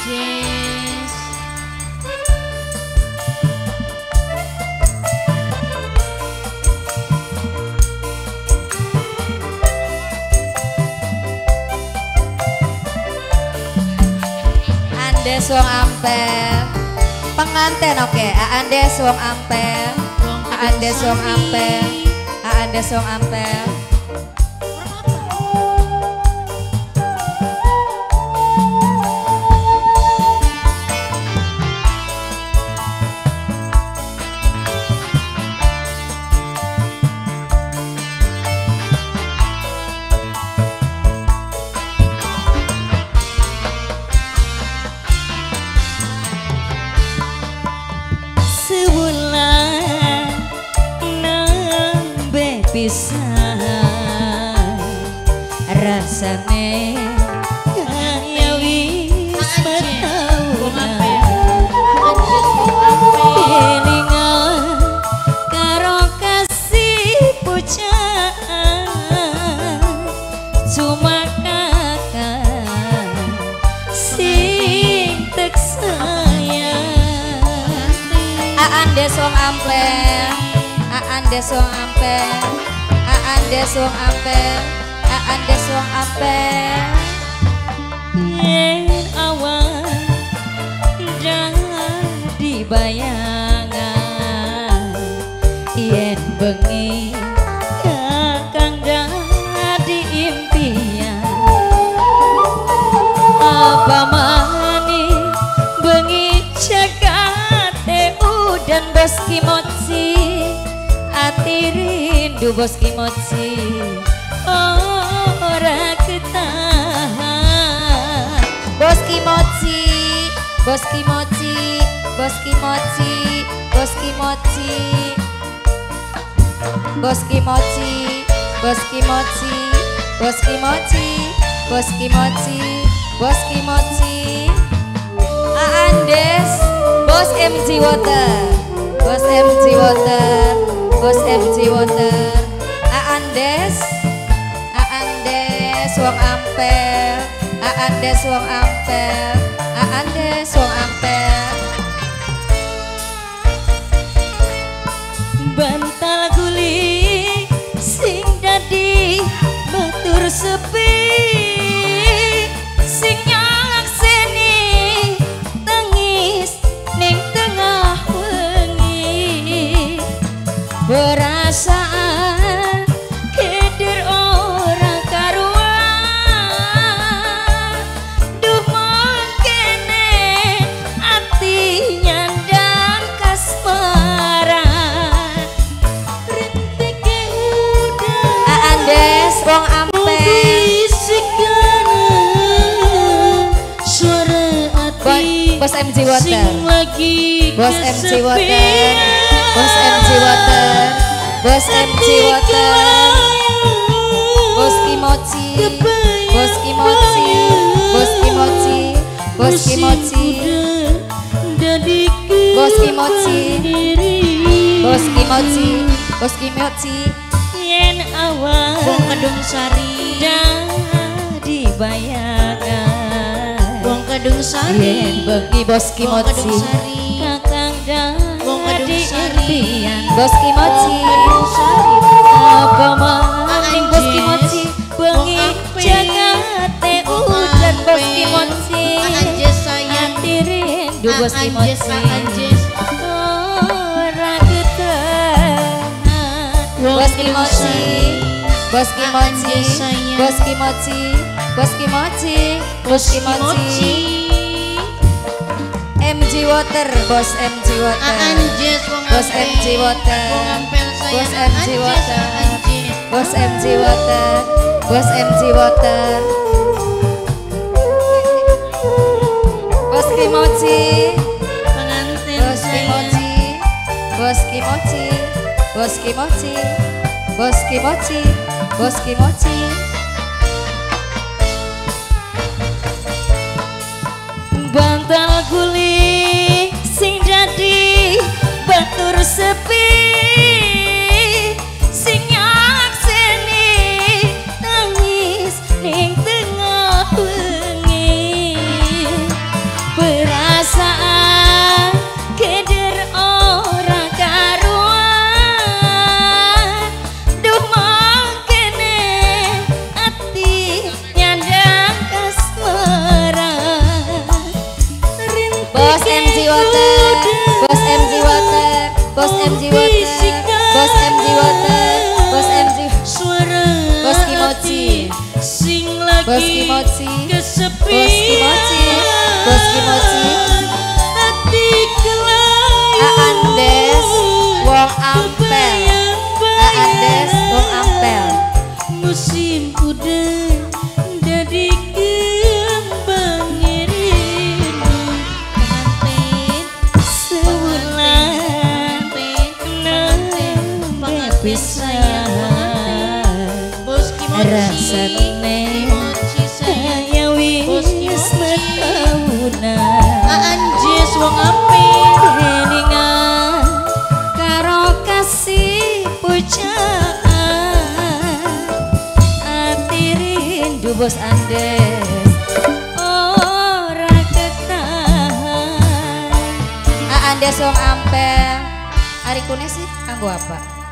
Anjes. Andes wong ampel penganten oke. Andes wong ampel. Andes wong ampel. Andes wong ampel. Sewulan nembe pisan rasane kaya wis bertahun elingan karo kasih pujaan cuma kakak sing tek sayang. Andes wong ampel. Andes wong ampel. Andes wong ampel. Andes wong ampel. Yen awan dadi bayangan, yen bengi kakang dadi impian. Apa mani bengi cekate udan bos kimochi, ati rindu bos kimochi ora ketahan. Bos kimochi, bos kimochi, bos kimochi, bos kimochi, bos kimochi, bos kimochi, bos kimochi, bos kimochi, bos kimochi. Andes, bos MG Water, bos MG Water, bos MG Water. Andes, Andes wong ampel. Andes wong ampel. Andes wong ampel. Bantal guli sing dadi batur sepi, sing nyalakseni tangis ning tengah wengi. Perasaan keder ora karuan, duh mangkene ati nyandang kasmaran. Rintike udah Andes wong ampel. suara hati Bos MG Water. sing lagi Bos MG Water. kesepian. Bos MG Water. Bos MG Water. Bos kimochi. Bos kimochi. Bos kimochi. Bos kimochi. Bos kimochi. Bos kimochi. Bos kimochi. Yen awan Wong Kedung Sari. dadi bayangan, Wong Kedung Sari. Yen bengi bos kimochi. kakang dadi impian. Bos kimochi. Apa maning bos kimochi bengi jagate udan bos kimochi, ati rindu bos kimochi ora ketahan. Bos kimochi. Bos kimochi. Bos kimochi. Bos kimochi. Bos kimochi. MG Water. Bos MG Water. Bos MG Water. Bos MG Water. Bos MG Water. Bos MG Water. Bos kimochi. Bos kimochi. Bos kimochi. Bos kimochi. Bos kimochi. Bos kimochi. Bantal guli sing dadi batur sepi, sing nyakseni tangis ning tengah wengi. MG Water, Bos MG Water, Bos MG, suara Bos Kimochi, sing lagi Bos Kimochi, kesepian, Bos Kimochi, Bos Kimochi, hati kelai Aandes, Wong Ampel, Aandes, Wong Ampel. Musim udah jadi kembang ngirim pengantin sebulan nambah pisah Bos rasane saya wis metahunan Aanjes Wong Ampel. keningan karo kasih pujaan ati rindu Bos Andes ora ketahan. Aandes Wong Ampel. Ari kune sih kanggo apa?